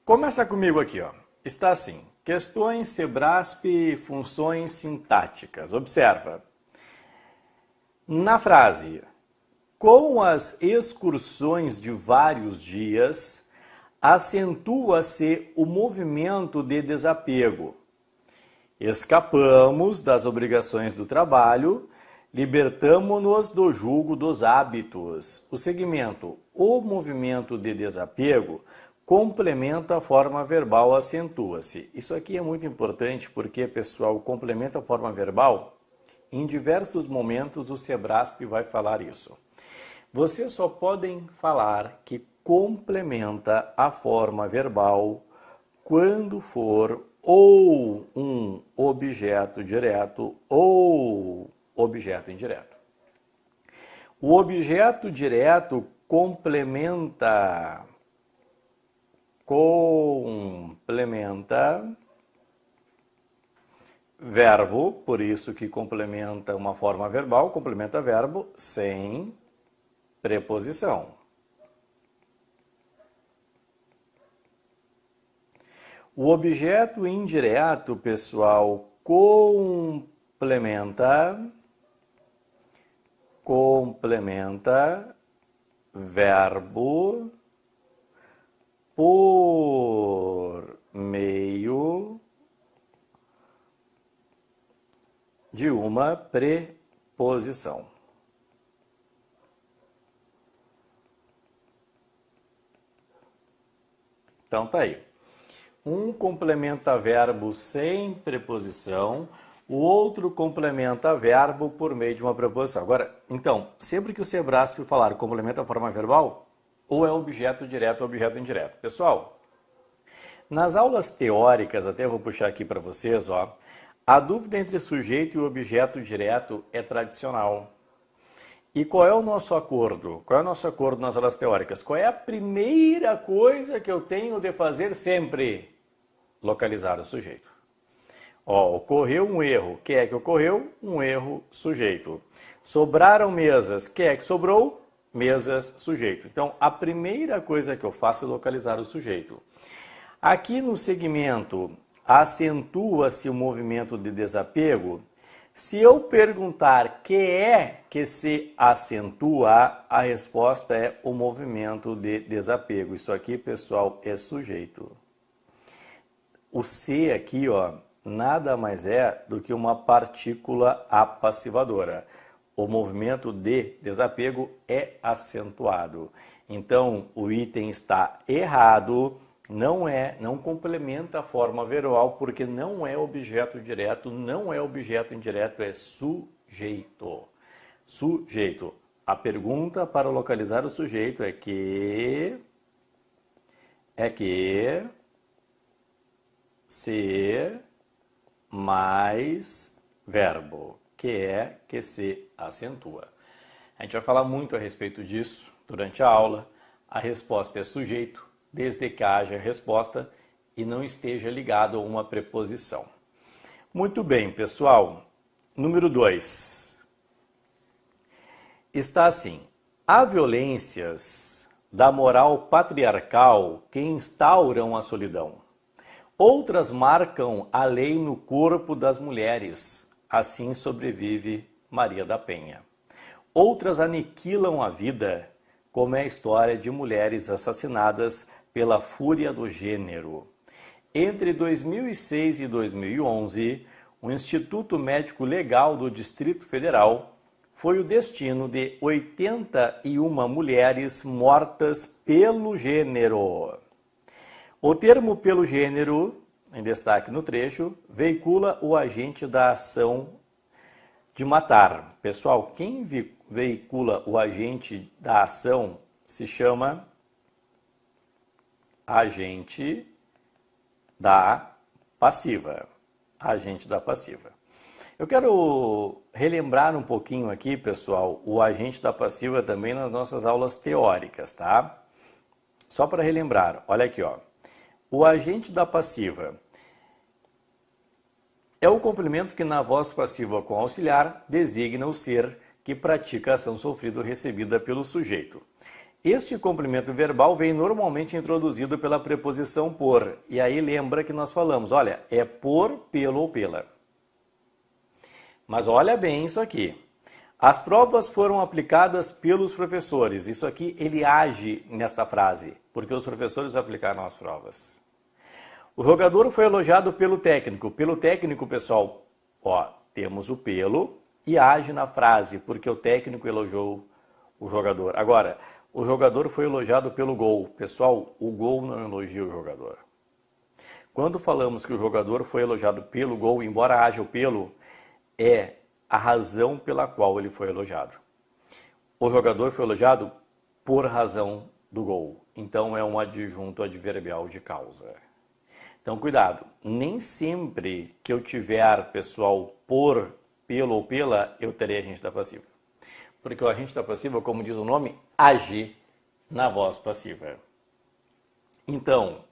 Começa comigo aqui, ó. Está assim, questões Sebrasp, funções sintáticas. Observa. Na frase, com as excursões de vários dias, acentua-se o movimento de desapego. Escapamos das obrigações do trabalho, libertamo-nos do jugo dos hábitos. O segmento, o movimento de desapego, complementa a forma verbal, acentua-se. Isso aqui é muito importante porque, pessoal, complementa a forma verbal. Em diversos momentos o Sebrasp vai falar isso. Vocês só podem falar que complementa a forma verbal quando for ou um objeto direto ou objeto indireto. O objeto direto complementa verbo, por isso que complementa uma forma verbal, complementa verbo sem preposição. O objeto indireto, pessoal, complementa verbo por meio de uma preposição. Então tá aí. Um complementa verbo sem preposição, o outro complementa verbo por meio de uma preposição. Agora, então, sempre que o Sebrasp falar complementa a forma verbal, ou é objeto direto ou objeto indireto. Pessoal, nas aulas teóricas, até vou puxar aqui para vocês, ó, a dúvida entre sujeito e objeto direto é tradicional. E qual é o nosso acordo? Qual é o nosso acordo nas aulas teóricas? Qual é a primeira coisa que eu tenho de fazer sempre? Localizar o sujeito. Ó, ocorreu um erro. Quem é que ocorreu? Um erro, sujeito. Sobraram mesas. Quem é que sobrou? Mesas, sujeito. Então, a primeira coisa que eu faço é localizar o sujeito. Aqui no segmento, acentua-se o movimento de desapego. Se eu perguntar que é que se acentua, a resposta é o movimento de desapego. Isso aqui, pessoal, é sujeito. O se aqui, ó, nada mais é do que uma partícula apassivadora. O movimento de desapego é acentuado. Então, o item está errado, não complementa a forma verbal, porque não é objeto direto, não é objeto indireto, é sujeito. Sujeito. A pergunta para localizar o sujeito é que se mais verbo, que se acentua. A gente vai falar muito a respeito disso durante a aula. A resposta é sujeito, desde que haja resposta e não esteja ligado a uma preposição. Muito bem, pessoal. Número 2. Está assim. Há violências da moral patriarcal que instauram a solidão. Outras marcam a lei no corpo das mulheres. Assim sobrevive Maria da Penha. Outras aniquilam a vida, como é a história de mulheres assassinadas pela fúria do gênero. Entre 2006 e 2011, o Instituto Médico Legal do Distrito Federal foi o destino de 81 mulheres mortas pelo gênero. O termo pelo gênero, em destaque no trecho, veicula o agente da ação de matar. Pessoal, quem veicula o agente da ação se chama agente da passiva. Agente da passiva. Eu quero relembrar um pouquinho aqui, pessoal, o agente da passiva também nas nossas aulas teóricas, tá? Só para relembrar, olha aqui, ó. O agente da passiva é o complemento que na voz passiva com auxiliar designa o ser que pratica a ação sofrida ou recebida pelo sujeito. Este complemento verbal vem normalmente introduzido pela preposição por. E aí lembra que nós falamos, olha, é por, pelo ou pela. Mas olha bem isso aqui. As provas foram aplicadas pelos professores. Isso aqui ele age nesta frase, porque os professores aplicaram as provas. O jogador foi elogiado pelo técnico. Pelo técnico, pessoal, ó, temos o pelo e age na frase, porque o técnico elogiou o jogador. Agora, o jogador foi elogiado pelo gol. Pessoal, o gol não elogia o jogador. Quando falamos que o jogador foi elogiado pelo gol, embora haja o pelo, é a razão pela qual ele foi elogiado. O jogador foi elogiado por razão do gol. Então é um adjunto adverbial de causa. Então cuidado, nem sempre que eu tiver, pessoal, por, pelo ou pela, eu terei agente da passiva. Porque o agente da passiva, como diz o nome, age na voz passiva. Então,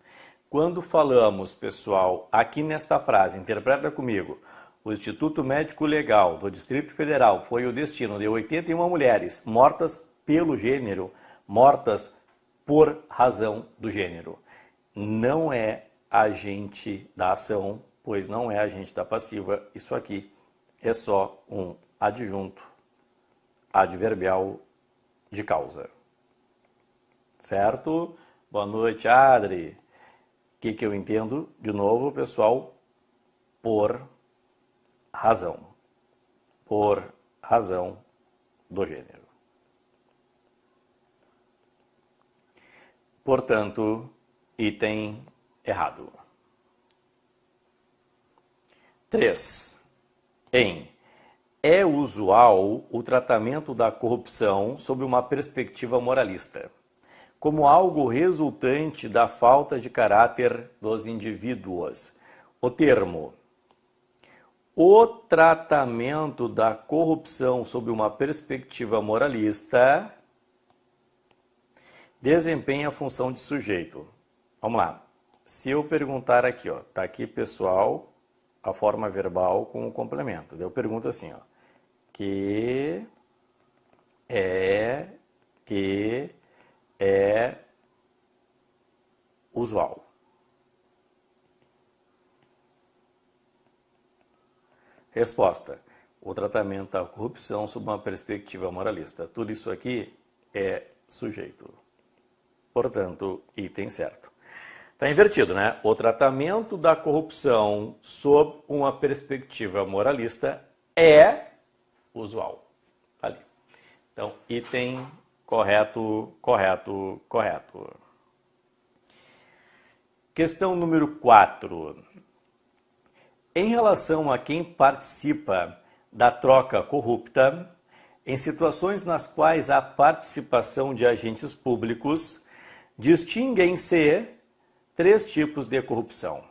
quando falamos, pessoal, aqui nesta frase, interpreta comigo, o Instituto Médico Legal do Distrito Federal foi o destino de 81 mulheres mortas pelo gênero, mortas por razão do gênero. Não é agente da ação, pois não é agente da passiva. Isso aqui é só um adjunto adverbial de causa. Certo? Boa noite, Adri. O que eu entendo? De novo, pessoal, por razão. Por razão do gênero. Portanto, item errado. 3. É usual o tratamento da corrupção sob uma perspectiva moralista, como algo resultante da falta de caráter dos indivíduos. O termo o tratamento da corrupção sob uma perspectiva moralista desempenha a função de sujeito. Vamos lá. Se eu perguntar aqui, ó, tá aqui, pessoal, a forma verbal com o complemento. Eu pergunto assim, ó, que é usual. Resposta. O tratamento da corrupção sob uma perspectiva moralista. Tudo isso aqui é sujeito. Portanto, item certo. Está invertido, né? O tratamento da corrupção sob uma perspectiva moralista é usual. Tá ali. Então, item correto, correto, correto. Questão número 4. Em relação a quem participa da troca corrupta, em situações nas quais há participação de agentes públicos, distinguem-se 3 tipos de corrupção.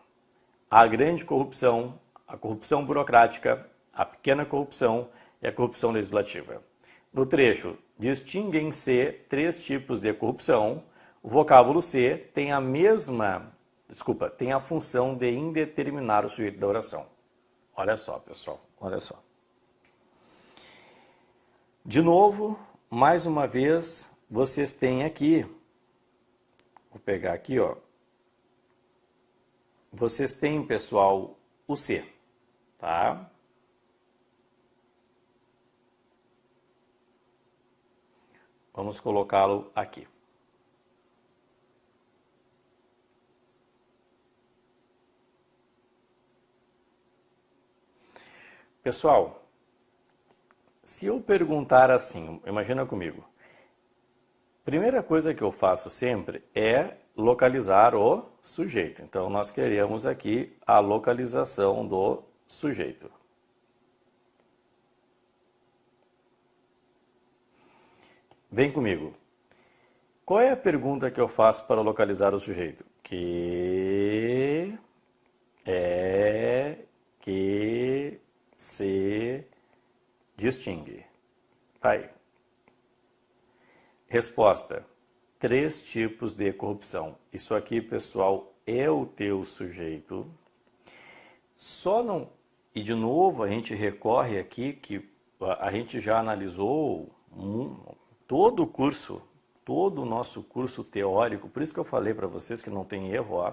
A grande corrupção, a corrupção burocrática, a pequena corrupção e a corrupção legislativa. No trecho, distinguem-se 3 tipos de corrupção, o vocábulo C tem tem a função de indeterminar o sujeito da oração. Olha só, pessoal, olha só. De novo, mais uma vez, vocês têm aqui, vou pegar aqui, ó. Vocês têm, pessoal, o C, tá? Vamos colocá-lo aqui. Pessoal, se eu perguntar assim, imagina comigo, primeira coisa que eu faço sempre é localizar o sujeito. Então, nós queremos aqui a localização do sujeito. Vem comigo. Qual é a pergunta que eu faço para localizar o sujeito? Que se distingue. Tá aí. Resposta. 3 tipos de corrupção. Isso aqui, pessoal, é o teu sujeito. Só não... E, de novo, a gente recorre aqui que a gente já analisou todo o curso todo o nosso curso teórico, por isso que eu falei para vocês que não tem erro, ó.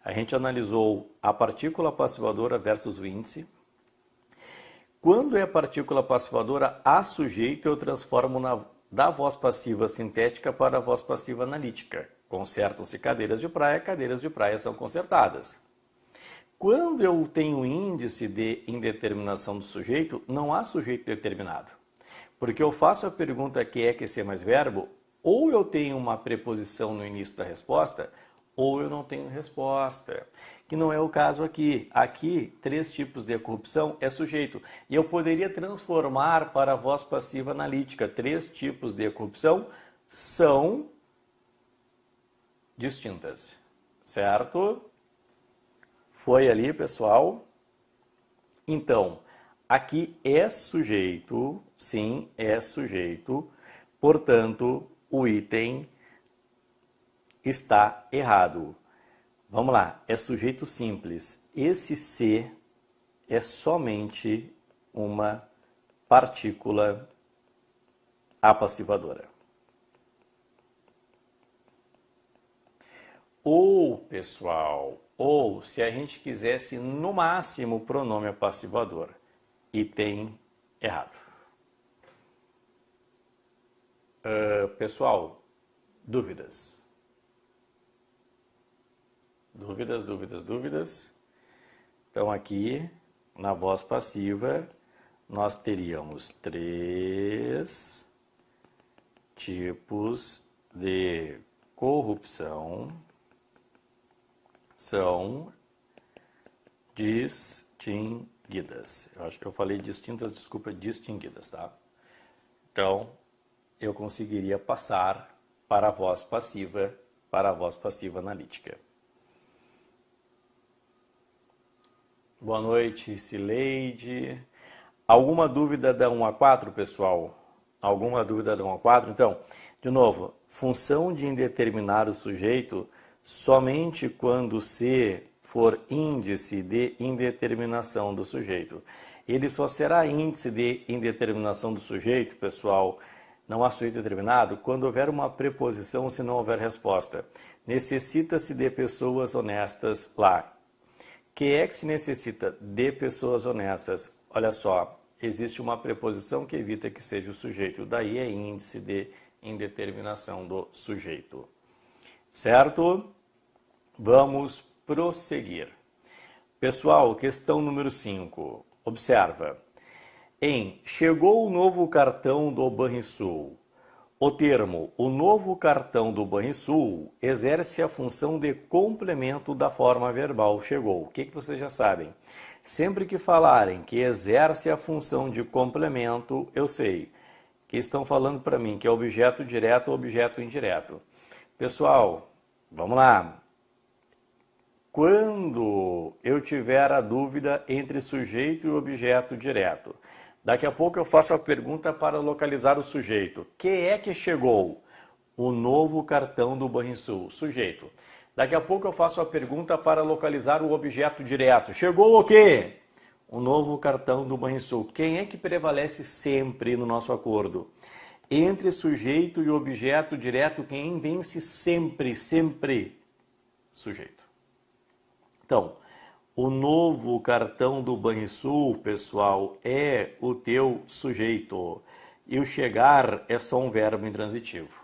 A gente analisou a partícula passivadora versus o índice. Quando é partícula passivadora a sujeito, eu transformo da voz passiva sintética para a voz passiva analítica. Consertam-se cadeiras de praia são consertadas. Quando eu tenho índice de indeterminação do sujeito, não há sujeito determinado. Porque eu faço a pergunta que é ser mais verbo, ou eu tenho uma preposição no início da resposta, ou eu não tenho resposta. Que não é o caso aqui. Aqui, 3 tipos de corrupção é sujeito. E eu poderia transformar para a voz passiva analítica. 3 tipos de corrupção são distintas. Certo? Foi ali, pessoal? Então, aqui é sujeito, sim, é sujeito. Portanto, o item está errado. Vamos lá, é sujeito simples. Esse C é somente uma partícula apassivadora. Ou, pessoal, ou se a gente quisesse no máximo pronome apassivador, item errado. Pessoal, dúvidas? Dúvidas? Então aqui, na voz passiva, nós teríamos 3 tipos de corrupção são distinguidas. Eu acho que eu falei distintas, desculpa, distinguidas, tá? Então, eu conseguiria passar para a voz passiva analítica. Boa noite, Cileide. Alguma dúvida da 1 a 4, pessoal? Alguma dúvida da 1 a 4? Então, de novo, função de indeterminar o sujeito somente quando C for índice de indeterminação do sujeito. Ele só será índice de indeterminação do sujeito, pessoal, não há sujeito determinado, quando houver uma preposição, se não houver resposta. Necessita-se de pessoas honestas lá. Que é que se necessita de pessoas honestas? Olha só, existe uma preposição que evita que seja o sujeito, daí é índice de indeterminação do sujeito. Certo? Vamos prosseguir. Pessoal, questão número 5. Observa. Chegou o novo cartão do Banrisul. O termo o novo cartão do Banrisul exerce a função de complemento da forma verbal chegou. O que vocês já sabem? Sempre que falarem que exerce a função de complemento, eu sei que estão falando para mim que é objeto direto ou objeto indireto. Pessoal, vamos lá. Quando eu tiver a dúvida entre sujeito e objeto direto, daqui a pouco eu faço a pergunta para localizar o sujeito. Que é que chegou? O novo cartão do Banrisul. Sujeito. Daqui a pouco eu faço a pergunta para localizar o objeto direto. Chegou o quê? O novo cartão do Banrisul. Quem é que prevalece sempre no nosso acordo? Entre sujeito e objeto direto, quem vence sempre? Sujeito. Então, o novo cartão do Banrisul, pessoal, é o teu sujeito. E o chegar é só um verbo intransitivo.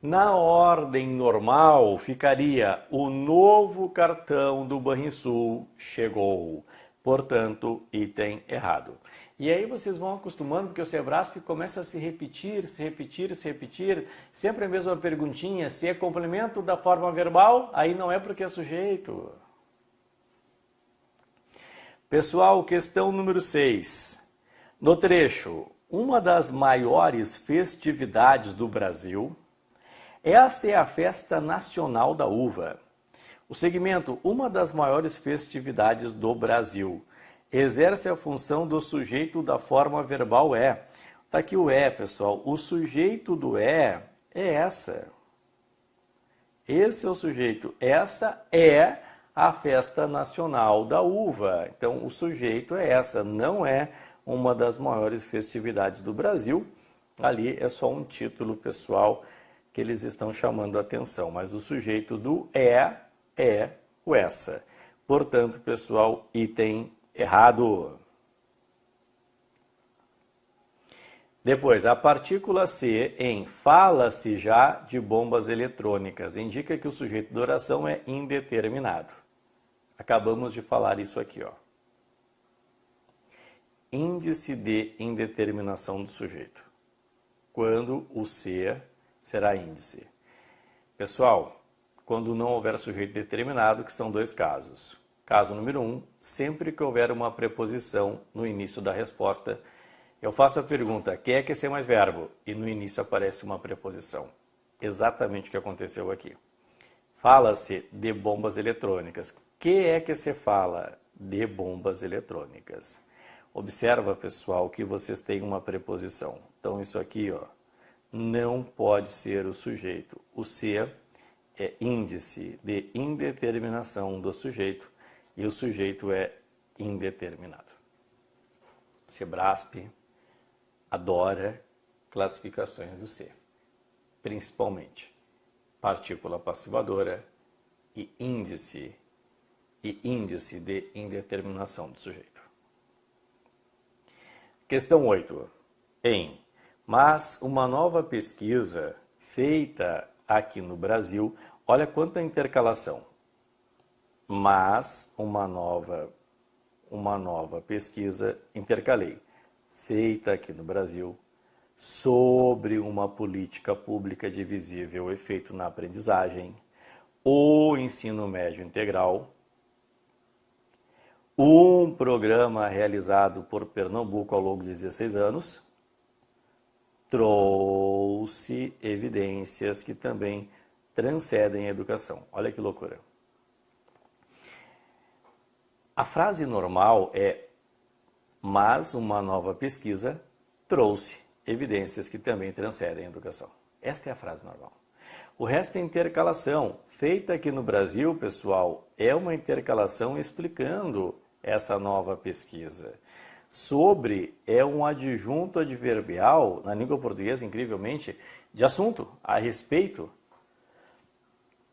Na ordem normal, ficaria o novo cartão do Banrisul chegou. Portanto, item errado. E aí vocês vão acostumando, porque o Sebrasp começa a se repetir, sempre a mesma perguntinha, se é complemento da forma verbal, aí não é porque é sujeito. Pessoal, questão número 6. No trecho, uma das maiores festividades do Brasil, essa é a Festa Nacional da Uva. O segmento, uma das maiores festividades do Brasil, exerce a função do sujeito da forma verbal é. Está aqui o é, pessoal. O sujeito do é essa. Esse é o sujeito. Essa é a Festa Nacional da Uva. Então, o sujeito é essa, não é uma das maiores festividades do Brasil. Ali é só um título, pessoal, que eles estão chamando a atenção, mas o sujeito do é o essa. Portanto, pessoal, item errado. Depois, a partícula C em fala-se já de bombas eletrônicas indica que o sujeito da oração é indeterminado. Acabamos de falar isso aqui, ó. Índice de indeterminação do sujeito. Quando o C será índice. Pessoal, quando não houver sujeito determinado, que são dois casos. Caso número 1, sempre que houver uma preposição no início da resposta, eu faço a pergunta, quem é que ser mais verbo? E no início aparece uma preposição. Exatamente o que aconteceu aqui. Fala-se de bombas eletrônicas. Que é que se fala? De bombas eletrônicas. Observa, pessoal, que vocês têm uma preposição. Então, isso aqui, ó, não pode ser o sujeito. O se é índice de indeterminação do sujeito e o sujeito é indeterminado. Sebrasp adora classificações do C, principalmente partícula passivadora e índice de indeterminação do sujeito. Questão 8. Mas uma nova pesquisa feita aqui no Brasil, olha quanta intercalação. Mas uma nova pesquisa, intercalei, feita aqui no Brasil, sobre uma política pública de visível efeito na aprendizagem, o ensino médio integral, um programa realizado por Pernambuco ao longo de 16 anos, trouxe evidências que também transcendem a educação. Olha que loucura. A frase normal é, mas uma nova pesquisa trouxe evidências que também transcendem a educação. Esta é a frase normal. O resto é intercalação. Feita aqui no Brasil, pessoal, é uma intercalação explicando essa nova pesquisa. Sobre é um adjunto adverbial, na língua portuguesa, incrivelmente, de assunto, a respeito.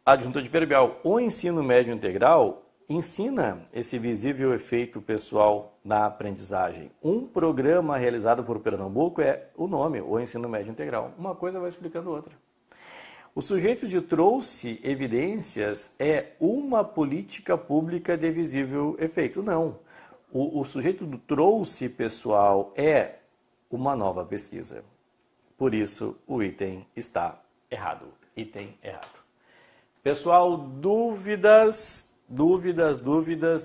Adjunto adverbial. O ensino médio integral ensina esse visível efeito pessoal na aprendizagem. Um programa realizado por Pernambuco é o nome, o ensino médio integral. Uma coisa vai explicando outra. O sujeito de trouxe evidências é uma política pública de visível efeito. Não. O sujeito do trouxe, pessoal, é uma nova pesquisa. Por isso, o item está errado. Item errado. Pessoal, dúvidas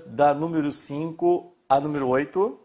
da número 5 a número 8?